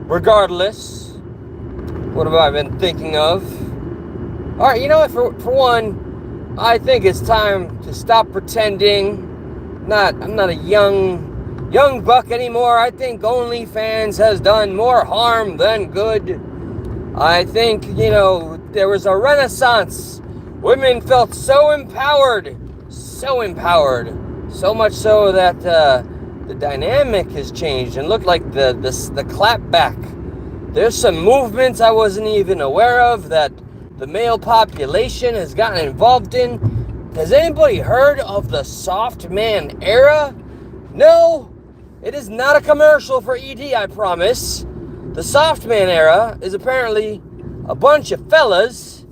regardless, what have I been thinking of? All right, you know what? For one, I think it's time to stop pretending. I'm not a young buck anymore. I think OnlyFans has done more harm than good. I think, there was a renaissance. Women felt so empowered, so much so that the dynamic has changed and looked like the clap back. There's some movements I wasn't even aware of that the male population has gotten involved in. Has anybody heard of the soft man era? No, it is not a commercial for ED, I promise. The soft man era is apparently a bunch of fellas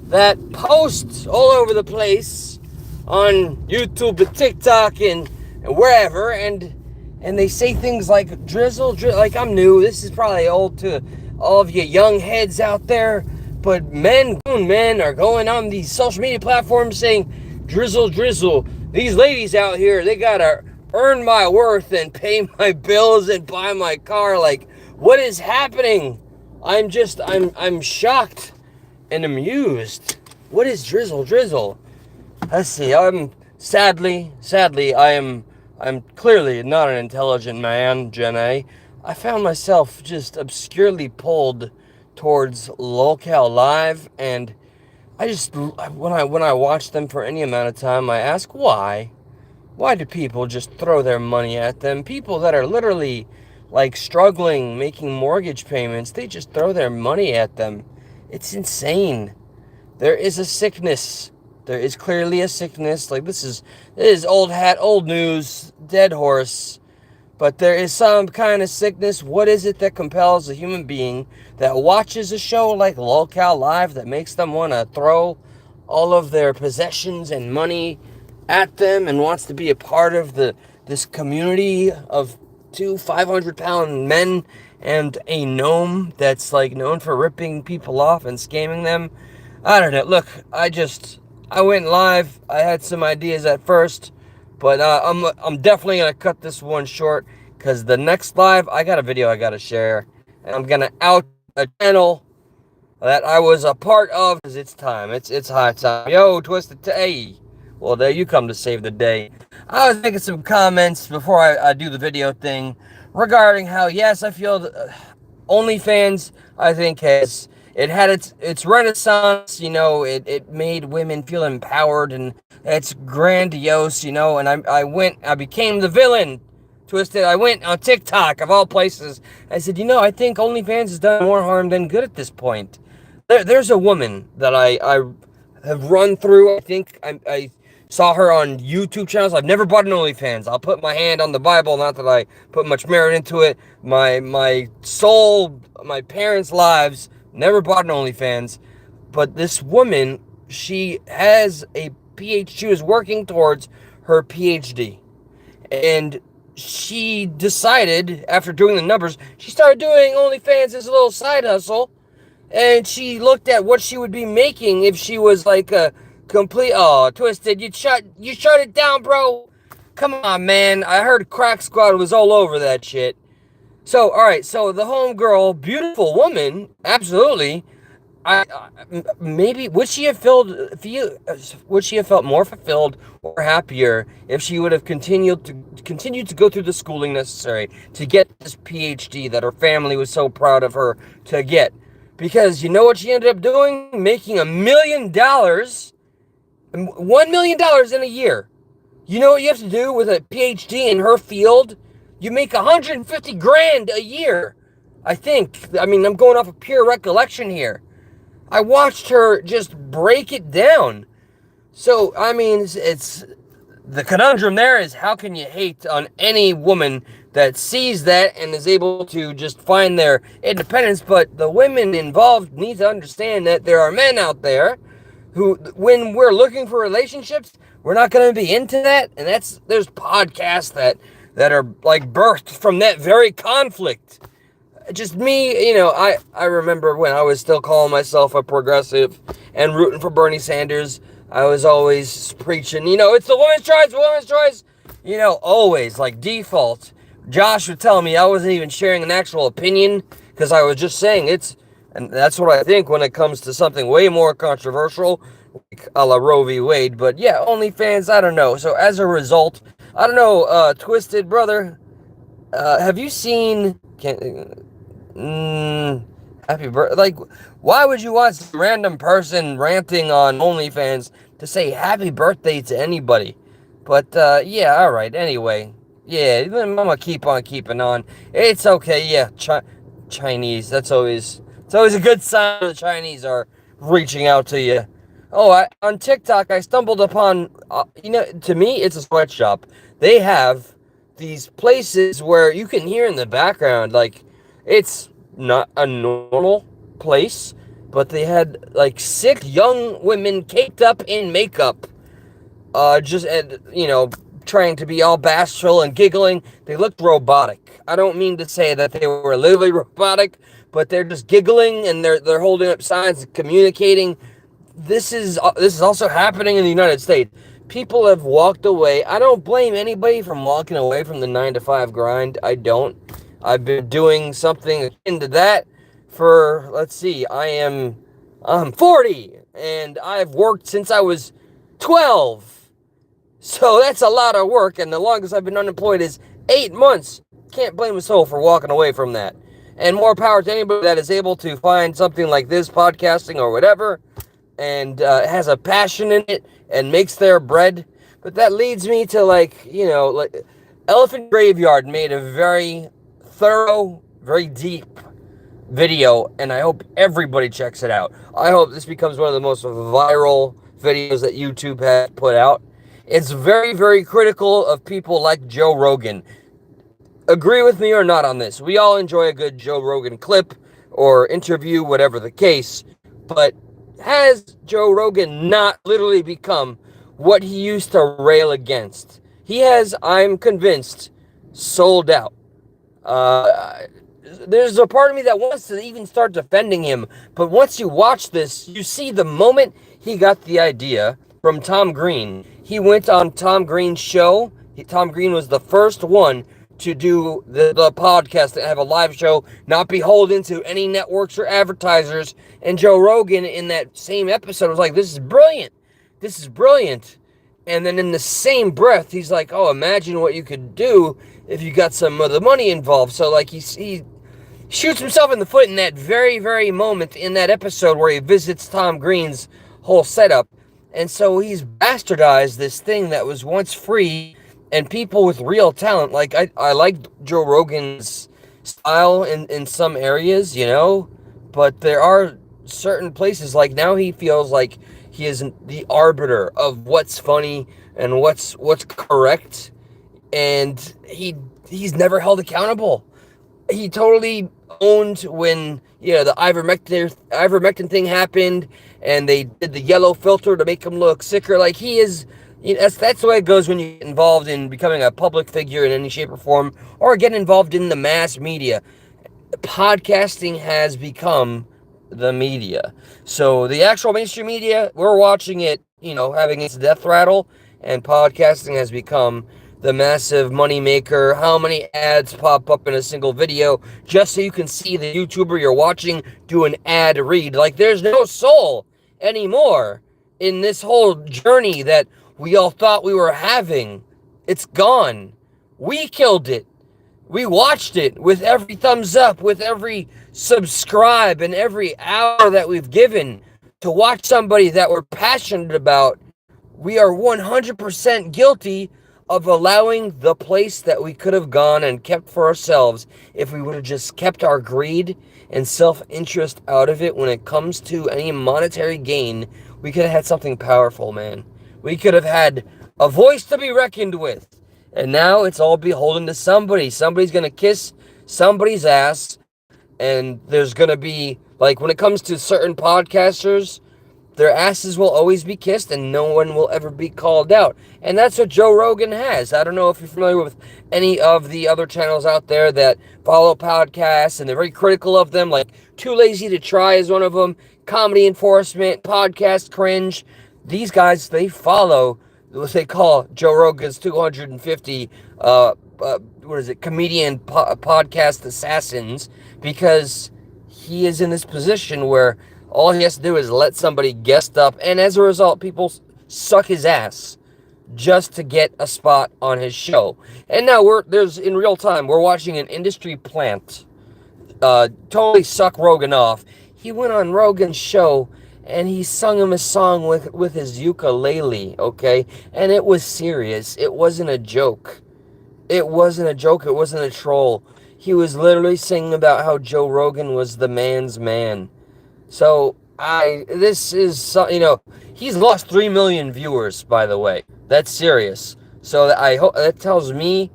that post all over the place on YouTube and TikTok and wherever, and they say things like drizzle, like I'm new. This is probably old to all of you young heads out there, but grown men are going on these social media platforms saying drizzle. These ladies out here, they gotta earn my worth and pay my bills and buy my car. Like, what is happening? I'm shocked and amused. What is drizzle? Let's see. Sadly, I'm clearly not an intelligent man, Gen A. I found myself just obscurely pulled towards Locale Live, and when I watch them for any amount of time, I ask why. Why do people just throw their money at them? People that are literally like struggling, making mortgage payments, they just throw their money at them. It's insane. There is a sickness. There is clearly a sickness. Like, this is old hat, old news, dead horse. But there is some kind of sickness. What is it that compels a human being that watches a show like Locale Live that makes them want to throw all of their possessions and money at them and wants to be a part of this community of two 500-pound men and a gnome that's like known for ripping people off and scamming them? I don't know. Look, I went live. I had some ideas at first, but I'm definitely gonna cut this one short because the next live I got a video I gotta share, and I'm gonna out a channel that I was a part of because it's time. It's high time. Yo, Twisted Tay. Well, there you come to save the day. I was making some comments before I do the video thing regarding how, yes, I feel OnlyFans, I think, it had its renaissance. It made women feel empowered, and it's grandiose, and I became the villain, Twisted. I went on TikTok, of all places. I said, I think OnlyFans has done more harm than good at this point. There's a woman that I have run through. I think I saw her on YouTube channels. I've never bought an OnlyFans. I'll put my hand on the Bible, not that I put much merit into it. My soul, my parents' lives, never bought an OnlyFans. But this woman, she has a PhD. She was working towards her PhD. And she decided, after doing the numbers, she started doing OnlyFans as a little side hustle. And she looked at what she would be making if she was like a complete... Oh, Twisted, you shut it down, bro. Come on, man. I heard Crack Squad was all over that shit. So, all right. So the homegirl, beautiful woman, absolutely. Maybe would she have felt more fulfilled or happier if she would have continued to go through the schooling necessary to get this PhD that her family was so proud of her to get? Because you know what she ended up doing? Making $1 million, $1 million in a year. You know what you have to do with a PhD in her field? You make $150,000 a year. I think. I mean, I'm going off of pure recollection here. I watched her just break it down. So, I mean, it's the conundrum there is, how can you hate on any woman that sees that and is able to just find their independence? But the women involved need to understand that there are men out there who, when we're looking for relationships, we're not going to be into that. And there's podcasts that are like birthed from that very conflict. Just me, I remember when I was still calling myself a progressive and rooting for Bernie Sanders, I was always preaching, it's the women's choice, always, like, default. Josh would tell me I wasn't even sharing an actual opinion, because I was just saying and that's what I think when it comes to something way more controversial, like a la Roe v. Wade. But yeah, OnlyFans, I don't know. So as a result, I don't know, Twisted Brother, have you seen, happy birthday, like, why would you want some random person ranting on OnlyFans to say happy birthday to anybody? But, yeah, alright, anyway. Yeah, I'm gonna keep on keeping on. It's okay, yeah, Chinese, it's always a good sign the Chinese are reaching out to you. Oh, on TikTok, I stumbled upon, to me, it's a sweatshop. They have these places where you can hear in the background, like, it's not a normal place, but they had, like, 6 young women caked up in makeup, trying to be all bashful and giggling. They looked robotic. I don't mean to say that they were literally robotic, but they're just giggling and they're holding up signs and communicating. This is also happening in the United States. People have walked away. I don't blame anybody from walking away from the 9-to-5 grind. I don't. I've been doing something akin to that for, let's see, I'm 40, and I've worked since I was 12. So that's a lot of work, and the longest I've been unemployed is 8 months. Can't blame a soul for walking away from that. And more power to anybody that is able to find something like this, podcasting or whatever, and has a passion in it and makes their bread. But that leads me to, like Elephant Graveyard made a very thorough, very deep video, and I hope everybody checks it out. I hope this becomes one of the most viral videos that YouTube has put out. It's very, very critical of people like Joe Rogan. Agree with me or not on this. We all enjoy a good Joe Rogan clip or interview, whatever the case. But has Joe Rogan not literally become what he used to rail against? He has, I'm convinced, sold out. There's a part of me that wants to even start defending him. But once you watch this, you see the moment he got the idea from Tom Green. He went on Tom Green's show. Tom Green was the first one to do the podcast and have a live show, not beholden to any networks or advertisers. And Joe Rogan in that same episode was like, this is brilliant. This is brilliant. And then in the same breath, he's like, oh, imagine what you could do if you got some of the money involved. So like he shoots himself in the foot in that very, very moment in that episode where he visits Tom Green's whole setup. And so he's bastardized this thing that was once free, and people with real talent. Like, I like Joe Rogan's style in some areas, but there are certain places, like now he feels like he is the arbiter of what's funny and what's correct, and he's never held accountable. He totally owned when, the ivermectin thing happened, and they did the yellow filter to make him look sicker. Like, he is, that's the way it goes when you get involved in becoming a public figure in any shape or form, or get involved in the mass media. Podcasting has become the media. So the actual mainstream media, we're watching it, having its death rattle, and podcasting has become the massive money maker. How many ads pop up in a single video just so you can see the YouTuber you're watching do an ad read? Like, there's no soul anymore in this whole journey that we all thought we were having. It's gone. We killed it. We watched it with every thumbs up, with every subscribe, and every hour that we've given to watch somebody that we're passionate about. We are 100% guilty of allowing the place that we could have gone and kept for ourselves if we would have just kept our greed and self-interest out of it when it comes to any monetary gain. We could have had something powerful, man. We could have had a voice to be reckoned with. And now it's all beholden to somebody. Somebody's going to kiss somebody's ass. And there's going to be, like, when it comes to certain podcasters, their asses will always be kissed and no one will ever be called out. And that's what Joe Rogan has. I don't know if you're familiar with any of the other channels out there that follow podcasts and they're very critical of them. Like Too Lazy to Try is one of them. Comedy Enforcement, Podcast Cringe. These guys, they follow what they call Joe Rogan's 250 comedian podcast assassins, because he is in this position where all he has to do is let somebody guest up, and as a result, people suck his ass just to get a spot on his show. And now in real time, we're watching an industry plant totally suck Rogan off. He went on Rogan's show and he sung him a song with his ukulele, okay? And it was serious. It wasn't a joke. It wasn't a joke. It wasn't a troll. He was literally singing about how Joe Rogan was the man's man. So, he's lost 3 million viewers, by the way. That's serious. So I hope that tells me,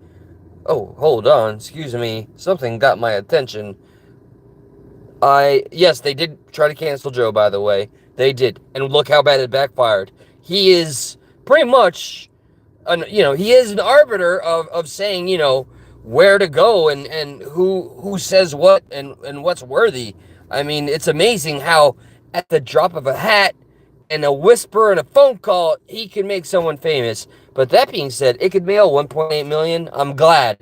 oh, hold on, excuse me, something got my attention. Yes, they did try to cancel Joe, by the way. They did. And look how bad it backfired. He is pretty much, he is an arbiter of saying, where to go and who says what and what's worthy. I mean, it's amazing how at the drop of a hat and a whisper and a phone call, he can make someone famous. But that being said, it could mail 1.8 million. I'm glad.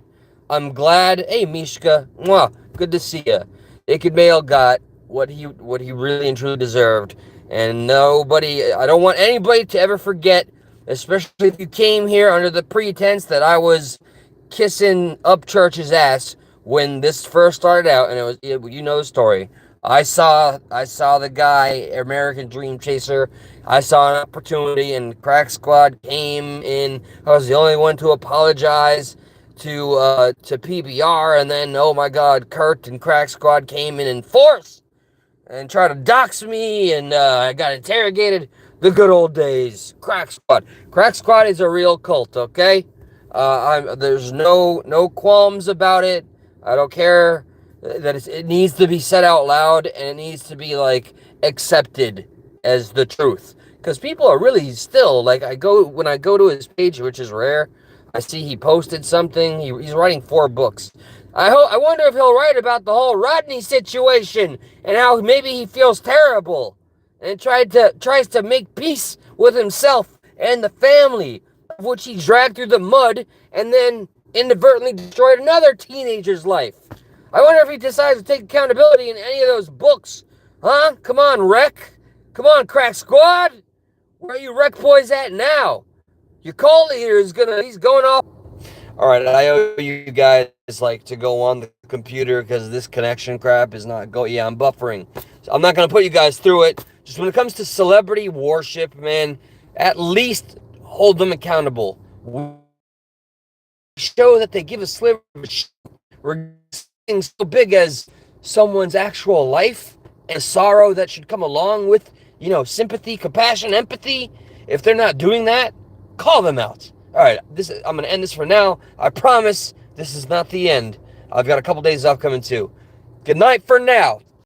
Hey, Mishka. Mwah. Good to see ya. It could mail got what he really and truly deserved. And I don't want anybody to ever forget, especially if you came here under the pretense that I was kissing Upchurch's ass when this first started out, and the story. I saw the guy, American Dream Chaser. I saw an opportunity, and Crack Squad came in. I was the only one to apologize to PBR, and then, oh my God, Kurt and Crack Squad came in force and tried to dox me, and I got interrogated. The good old days. Crack Squad. Crack Squad is a real cult, okay? There's no qualms about it. I don't care that it needs to be said out loud, and it needs to be accepted as the truth. Because people are really still when I go to his page, which is rare, I see he posted something. He's writing 4 books. I wonder if he'll write about the whole Rodney situation and how maybe he feels terrible and tries to make peace with himself and the family, of which he dragged through the mud and then inadvertently destroyed another teenager's life. I wonder if he decides to take accountability in any of those books. Huh? Come on, Wreck. Come on, Crack Squad. Where are you Wreck boys at now? Your call leader he's going off. All right, I owe you guys to go on the computer because this connection crap is not going. Yeah, I'm buffering. So I'm not going to put you guys through it. Just when it comes to celebrity worship, man, at least hold them accountable. Show that they give a sliver of shit things so big as someone's actual life and sorrow that should come along with, sympathy, compassion, empathy. If they're not doing that, call them out. All right, I'm going to end this for now. I promise this is not the end. I've got a couple days off coming too. Good night for now.